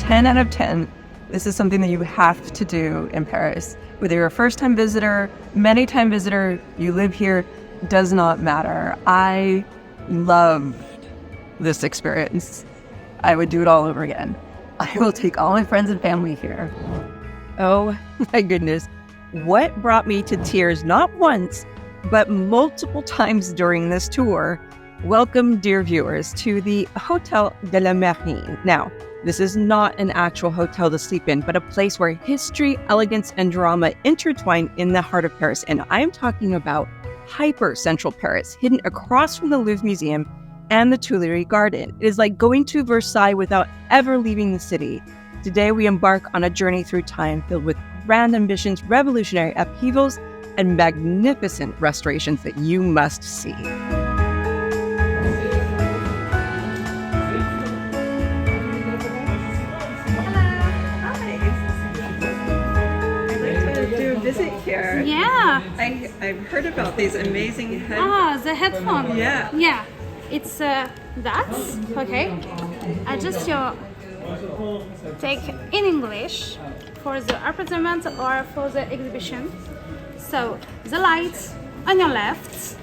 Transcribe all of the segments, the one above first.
10 out of 10. This is something that you have to do in Paris. Whether you're a first-time visitor, many-time visitor, you live here, does not matter. I love this experience. I would do it all over again. I will take all my friends and family here. Oh my goodness. What brought me to tears not once, but multiple times during this tour? Welcome, dear viewers, to the Hôtel de la Marine. Now, this is not an actual hotel to sleep in, but a place where history, elegance, and drama intertwine in the heart of Paris. And I'm talking about hyper-central Paris, hidden across from the Louvre Museum and the Tuileries Garden. It is like going to Versailles without ever leaving the city. Today, we embark on a journey through time filled with grand ambitions, revolutionary upheavals, and magnificent restorations that you must see. Visit here. Yeah. I've heard about these amazing headphones. The headphone. Yeah. Yeah. It's that. Okay. Adjust your take in English for the apartment or for the exhibition. So the lights on your left,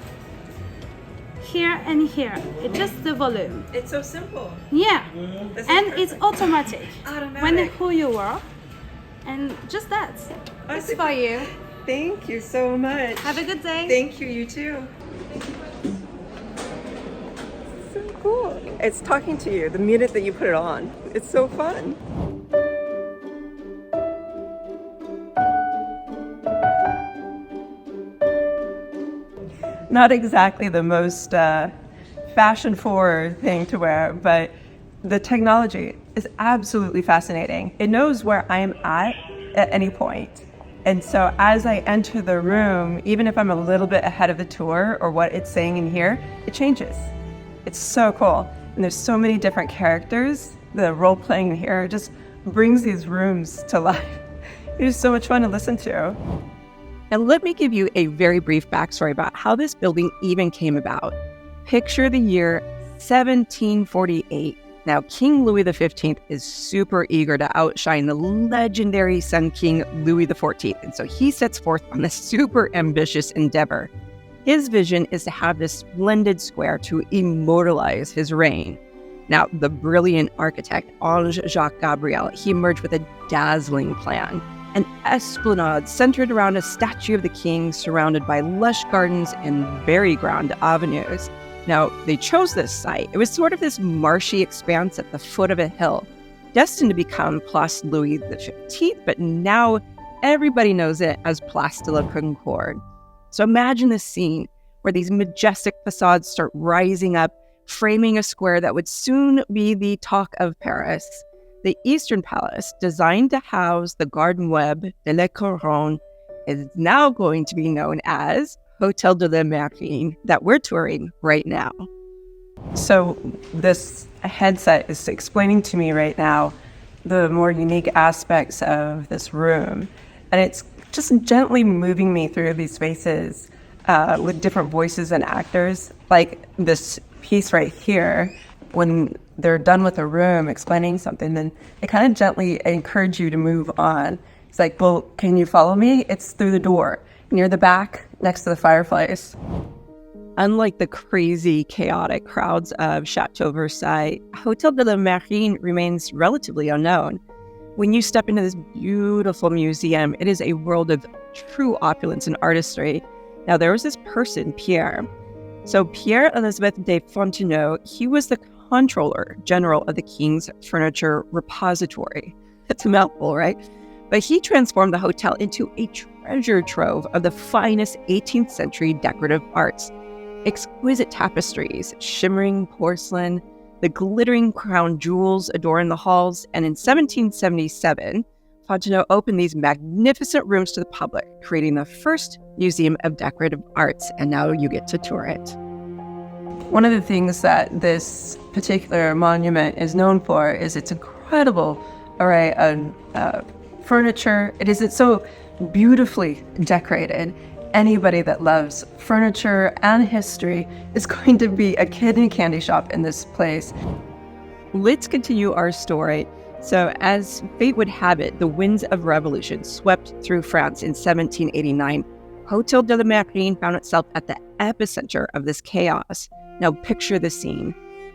here and here. Adjust the volume. It's so simple. Yeah. And perfect. it's automatic. Automatic. When who you are. And just that. It's for you. Thank you so much. Have a good day. Thank you, you too. So cool. It's talking to you the minute that you put it on. It's so fun. Not exactly the most fashion-forward thing to wear, but the technology is absolutely fascinating. It knows where I'm at any point. And so as I enter the room, even if I'm a little bit ahead of the tour or what it's saying in here, it changes. It's so cool. And there's so many different characters. The role playing here just brings these rooms to life. It is so much fun to listen to. Now, let me give you a very brief backstory about how this building even came about. Picture the year 1748. Now, King Louis XV is super eager to outshine the legendary Sun King Louis XIV, and so he sets forth on this super ambitious endeavor. His vision is to have this splendid square to immortalize his reign. Now, the brilliant architect Ange-Jacques Gabriel, he emerged with a dazzling plan. An esplanade centered around a statue of the king surrounded by lush gardens and very grand avenues. Now, they chose this site. It was sort of this marshy expanse at the foot of a hill, destined to become Place Louis XV, but now everybody knows it as Place de la Concorde. So imagine this scene where these majestic facades start rising up, framing a square that would soon be the talk of Paris. The Eastern Palace, designed to house the garden web de la Couronne, is now going to be known as Hôtel de la Marine that we're touring right now. So this headset is explaining to me right now the more unique aspects of this room. And it's just gently moving me through these spaces with different voices and actors. Like this piece right here, when they're done with a room explaining something, then they kind of gently encourage you to move on. It's like, well, can you follow me? It's through the door, near the back, next to the fireplace. Unlike the crazy, chaotic crowds of Chateau Versailles, Hôtel de la Marine remains relatively unknown. When you step into this beautiful museum, it is a world of true opulence and artistry. Now, there was this person, Pierre. So Pierre Elizabeth de Fontenot, he was the Controller General of the King's Furniture Repository. That's a mouthful, right? But he transformed the hotel into a treasure trove of the finest 18th century decorative arts. Exquisite tapestries, shimmering porcelain, the glittering crown jewels adorn the halls, and in 1777, Fontenot opened these magnificent rooms to the public, creating the first museum of decorative arts, and now you get to tour it. One of the things that this particular monument is known for is its incredible array of furniture. It's so beautifully decorated. Anybody that loves furniture and history is going to be a kid in a candy shop in this place. Let's continue our story So, as fate would have it, the winds of revolution swept through France in 1789. Hôtel de la Marine found itself at the epicenter of this chaos. Now, picture the scene.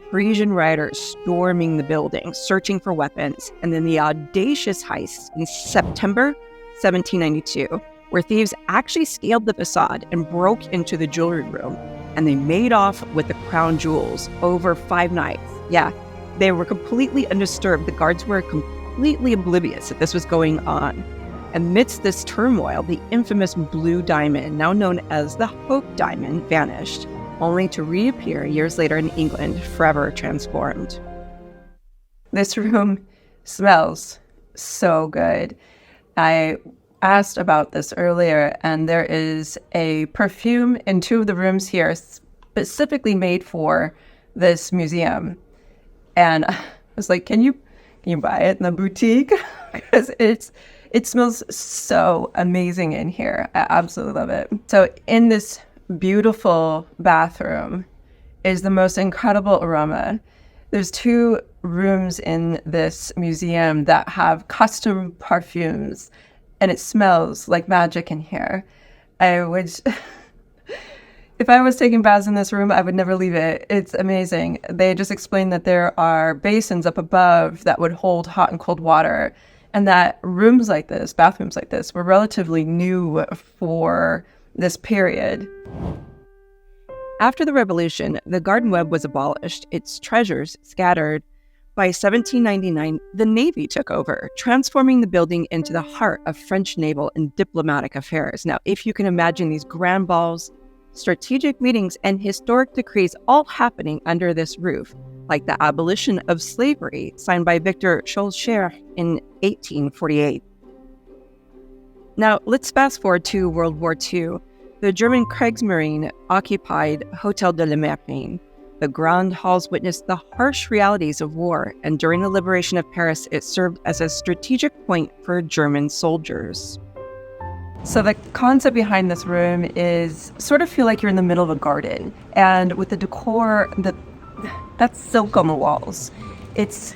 Parisian rioters storming the building, searching for weapons, and then the audacious heist in September 1792, where thieves actually scaled the facade and broke into the jewelry room, and they made off with the crown jewels over 5 nights. Yeah, they were completely undisturbed. The guards were completely oblivious that this was going on. Amidst this turmoil, the infamous blue diamond, now known as the Hope Diamond, vanished, only to reappear years later in England, forever transformed. This room smells so good. I asked about this earlier, and there is a perfume in 2 of the rooms here specifically made for this museum. And I was like, can you buy it in the boutique? Because it smells so amazing in here. I absolutely love it. So in this beautiful bathroom is the most incredible aroma. There's 2 rooms in this museum that have custom perfumes, and it smells like magic in here. If I was taking baths in this room, I would never leave it. It's amazing. They just explained that there are basins up above that would hold hot and cold water, and that rooms like this, bathrooms like this, were relatively new for this period. After the Revolution, the garden web was abolished, its treasures scattered. By 1799, the Navy took over, transforming the building into the heart of French naval and diplomatic affairs. Now, if you can imagine these grand balls, strategic meetings, and historic decrees all happening under this roof, like the abolition of slavery signed by Victor Schœlcher in 1848. Now, let's fast forward to World War II. The German Kriegsmarine occupied Hôtel de la Marine. The grand halls witnessed the harsh realities of war, and during the liberation of Paris, it served as a strategic point for German soldiers. So the concept behind this room is sort of feel like you're in the middle of a garden, and with the decor, that's silk on the walls. It's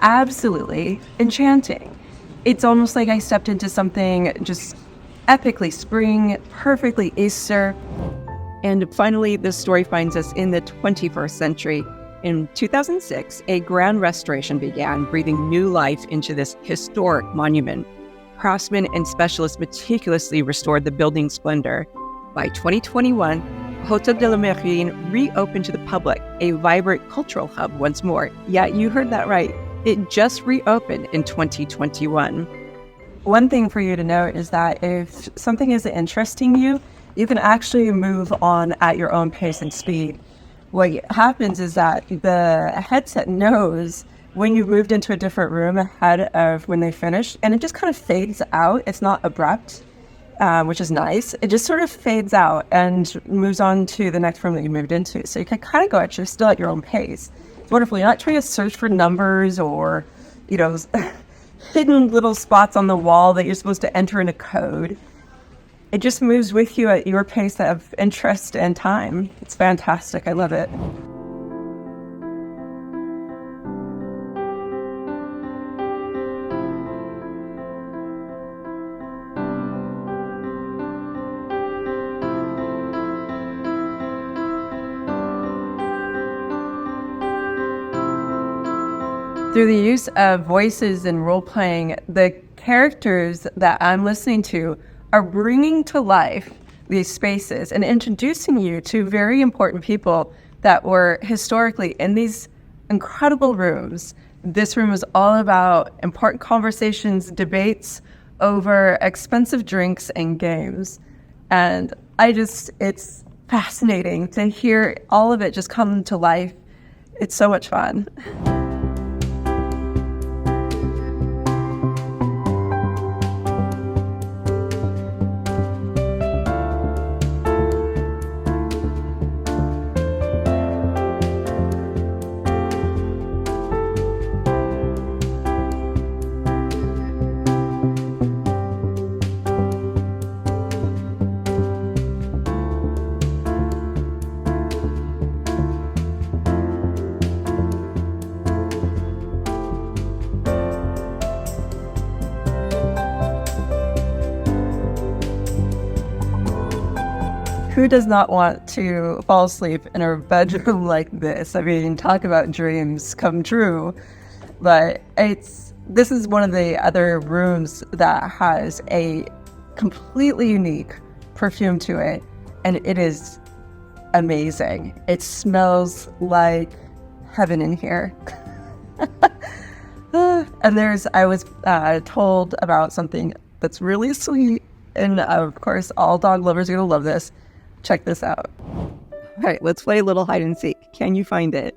absolutely enchanting. It's almost like I stepped into something just epically spring, perfectly Easter. And finally, this story finds us in the 21st century. In 2006, a grand restoration began, breathing new life into this historic monument. Craftsmen and specialists meticulously restored the building's splendor. By 2021, Hôtel de la Marine reopened to the public, a vibrant cultural hub once more. Yeah, you heard that right. It just reopened in 2021. One thing for you to note is that if something isn't interesting you, you can actually move on at your own pace and speed. What happens is that the headset knows when you've moved into a different room ahead of when they finish, and it just kind of fades out. It's not abrupt, which is nice. It just sort of fades out and moves on to the next room that you moved into. So you can kind of go at still at your own pace. It's wonderful. You're not trying to search for numbers or, hidden little spots on the wall that you're supposed to enter in a code. It just moves with you at your pace of interest and time. It's fantastic. I love it. Through the use of voices and role-playing, the characters that I'm listening to are bringing to life these spaces and introducing you to very important people that were historically in these incredible rooms. This room was all about important conversations, debates over expensive drinks and games. And it's fascinating to hear all of it just come to life. It's so much fun. who does not want to fall asleep in a bedroom like this? I mean, talk about dreams come true. But this is one of the other rooms that has a completely unique perfume to it, and it is amazing. It smells like heaven in here. And I was told about something that's really sweet, and of course, all dog lovers are going to love this. Check this out. All right, let's play a little hide and seek. Can you find it?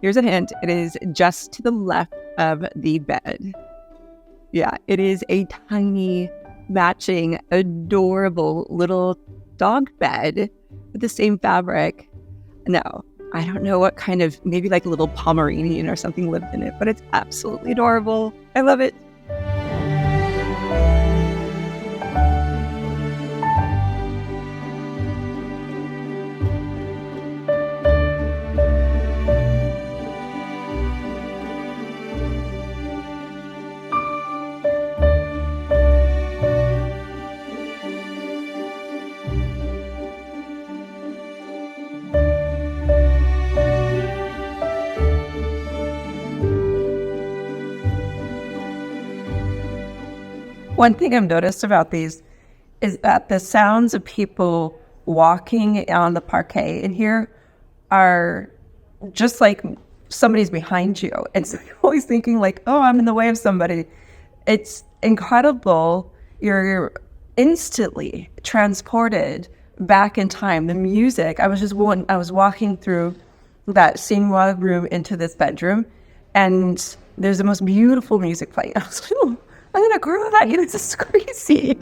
Here's a hint. It is just to the left of the bed. Yeah, it is a tiny, matching, adorable little dog bed with the same fabric. Now, I don't know what kind of, maybe like a little Pomeranian or something lived in it, but it's absolutely adorable. I love it. One thing I've noticed about these is that the sounds of people walking on the parquet in here are just like somebody's behind you. And so you're always thinking like, oh, I'm in the way of somebody. It's incredible. You're instantly transported back in time. The music, I was walking through that Singwa room into this bedroom, and there's the most beautiful music playing. I was like, oh, I'm going to grow that. This is crazy.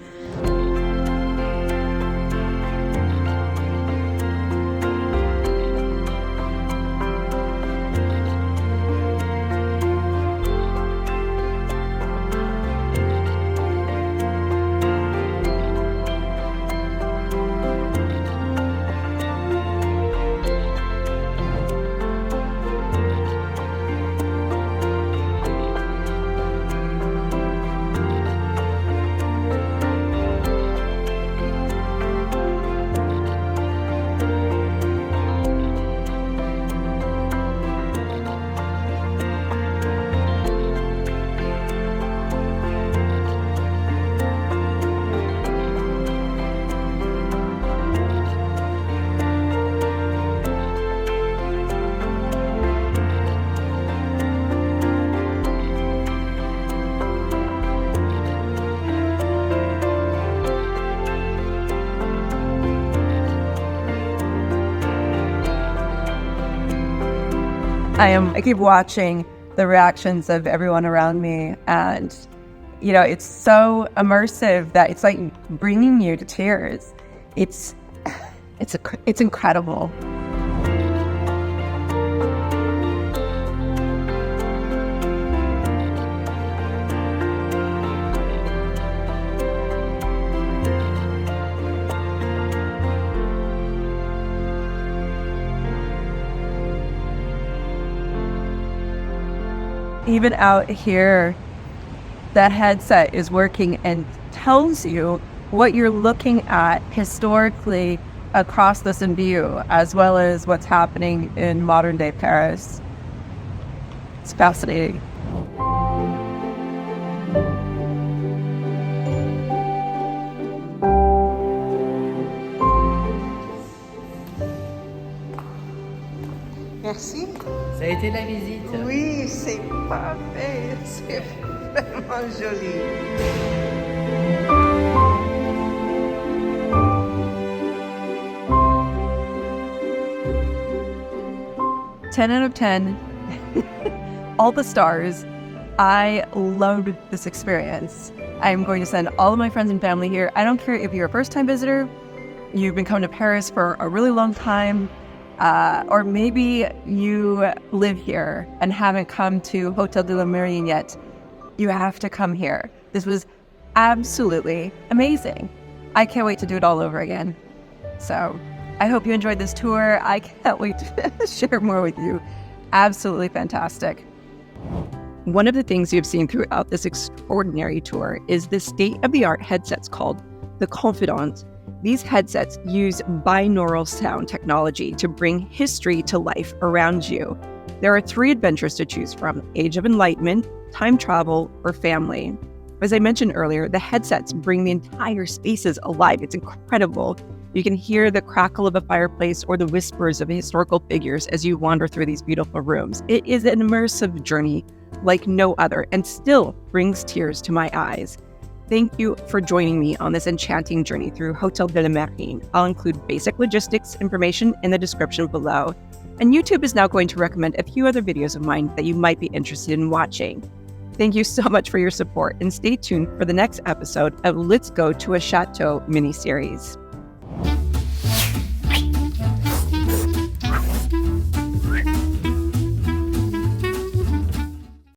I keep watching the reactions of everyone around me, and it's so immersive that it's like bringing you to tears. It's incredible. Even out here, that headset is working and tells you what you're looking at historically across this in view, as well as what's happening in modern day Paris. It's fascinating. Merci. Ça a été la visite. Oui, c'est parfait. C'est vraiment joli. 10 out of 10. All the stars. I loved this experience. I'm going to send all of my friends and family here. I don't care if you're a first-time visitor, you've been coming to Paris for a really long time, or maybe you live here and haven't come to Hôtel de la Marine yet. You have to come here. This was absolutely amazing. I can't wait to do it all over again. So I hope you enjoyed this tour. I can't wait to share more with you. Absolutely fantastic. One of the things you've seen throughout this extraordinary tour is the state-of-the-art headsets called the Confidant. These headsets use binaural sound technology to bring history to life around you. There are 3 adventures to choose from: Age of Enlightenment, Time Travel, or Family. As I mentioned earlier, the headsets bring the entire spaces alive. It's incredible. You can hear the crackle of a fireplace or the whispers of historical figures as you wander through these beautiful rooms. It is an immersive journey like no other and still brings tears to my eyes. Thank you for joining me on this enchanting journey through Hôtel de la Marine. I'll include basic logistics information in the description below. And YouTube is now going to recommend a few other videos of mine that you might be interested in watching. Thank you so much for your support, and stay tuned for the next episode of Let's Go to a Chateau miniseries.